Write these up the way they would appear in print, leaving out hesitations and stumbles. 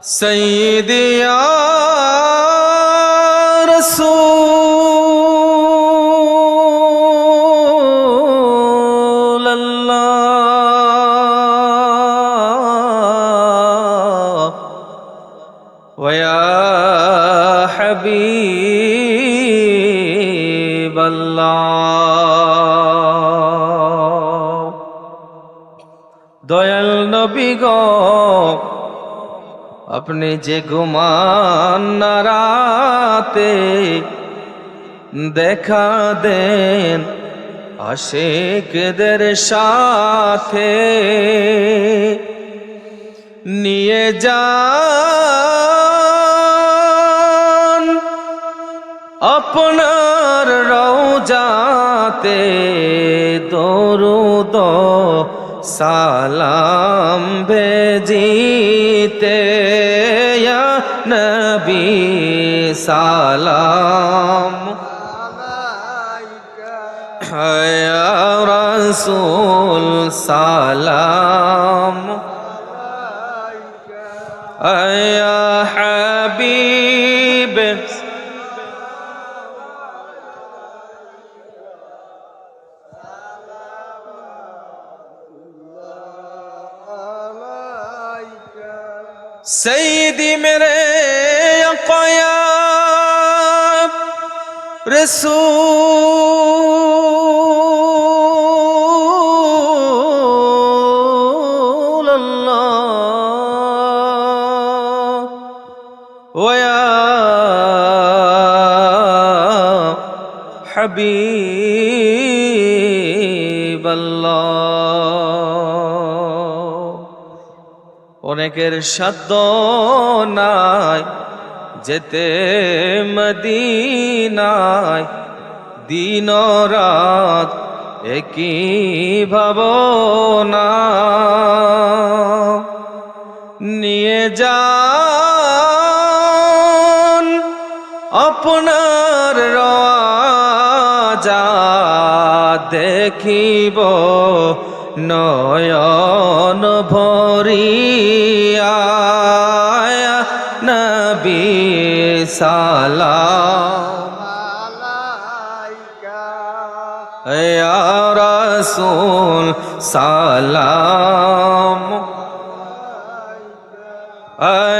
सय्यदी या रसूल अल्लाह व या हबीब अल्लाह दयाल नबी गो अपने जे गुमान ना राते দেখা দেন আশিকদের সাথে নিয়ে যান আপনার রওজাতে দরুদ সালাম भेजीते या नबी सालाम या रसूल सालाम या हबीब सैदी मेरे अक़या रसूल अल्लाह व या हबीब अल्लाह অনেকের সাধ্য নাই যেতে মদিনায় দিন রাত একই ভাবনা নিয়ে যান আপনার রওজা দেখিব নয়ন ভরিয়া নবী সালাম আলাইকা ইয়া রাসূল সালাম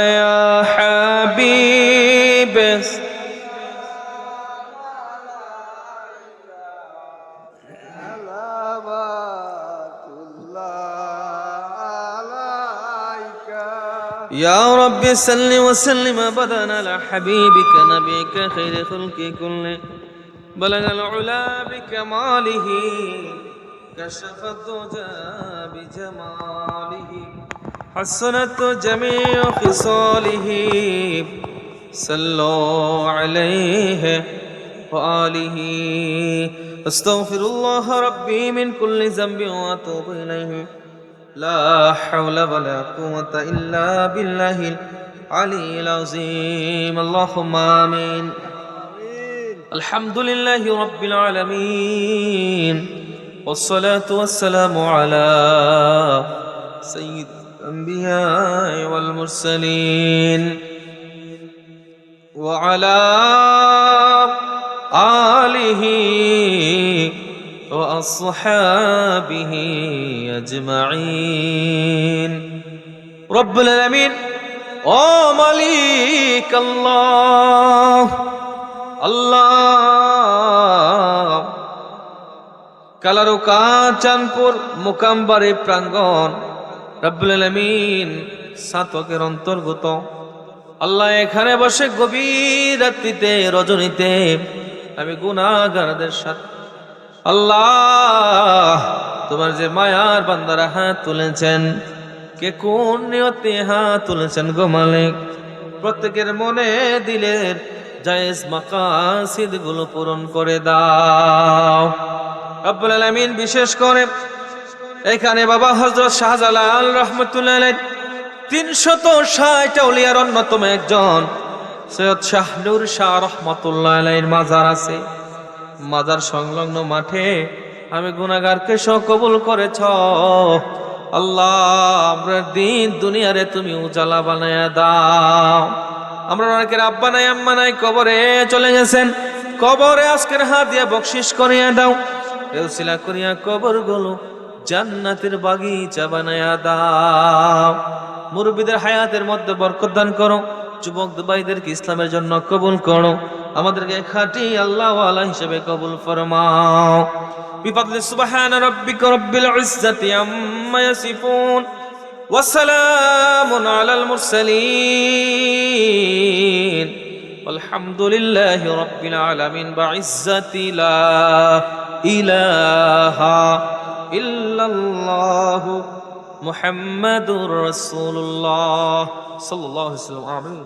ইয়া হাবিব يا رب صل وسلم أبدا على حبيبك نبيك خير خلق كله بلغ العلا بكماله كشف الدجى بجماله حسنت جميع خصاله صلوا عليه وآله أستغفر الله ربي من كل ذنب وأتوب إليه لا حول ولا قوة إلا بالله العلي العظيم اللهم آمين الحمد لله رب العالمين والصلاة والسلام على سيد الأنبياء والمرسلين وعلى آله وأصحابه أجمعين رب العالمين ও মালিক আল্লাহ আল্লাহ কালারুকা চাঁদপুর মুকামবাড়ি প্রাঙ্গণ রব্বুল আলামিন সাতকের অন্তর্গত আল্লাহ এখানে বসে গভীর রাত্রিতে রজনীতে আমি গুনাহগারদের সাথে আল্লাহ তোমার যে মায়ার বান্দারা হাত তুলেছেন কে কোন নিয়তে হাত তুলেছেন গো মালিক প্রত্যেকের মনে দিলের জায়েজ মাকাসিদ গুলো পূরণ করে দাও রব্বুল আলামিন বিশেষ করে এখানে বাবা হযরত শাহজালাল রাহমাতুল্লাহ আলাইহি 360 আউলিয়ার অন্যতম একজন সৈয়দ শাহনুর শাহ রাহমাতুল্লাহ আলাইহির মাজার আছে মাজার সংলগ্ন মাঠে আমি গুনাহগারকে সহ কবুল করেছ আল্লাহ আমরা দিন দুনিয়ারে তুমি উজালা বানায়া দাও। আমরা অনেকের আব্বা নাই আম্মা নাই, কবরে চলে গেছেন, কবরে আজকের হাত দিয়া বকশিস করিয়া দাও, এউসিলা করিয়া কবর গুলো জান্নাতের বাগিচা বানায়া দাও। মুরব্বীদের হায়াতের মধ্যে বরকত দান করো, যুবক ভাইদেরকে ইসলামের জন্য কবুল করো, আমাদেরকে খাঁটি আল্লাহওয়ালা হিসেবে কবুল ফরমাও। বিফাদলি সুবহান রাব্বিকা রব্বিল ইজ্জাতি আম্মা ইয়াসিফুন ওয়া সালামুন আলাল মুরসালিন আলহামদুলিল্লাহি রাব্বিল আলামিন বিইজ্জাতি লা ইলাহা ইল্লাল্লাহু মুহাম্মাদুর রাসূলুল্লাহ সাল্লাল্লাহু আলাইহি ওয়াসাল্লাম। আমিন।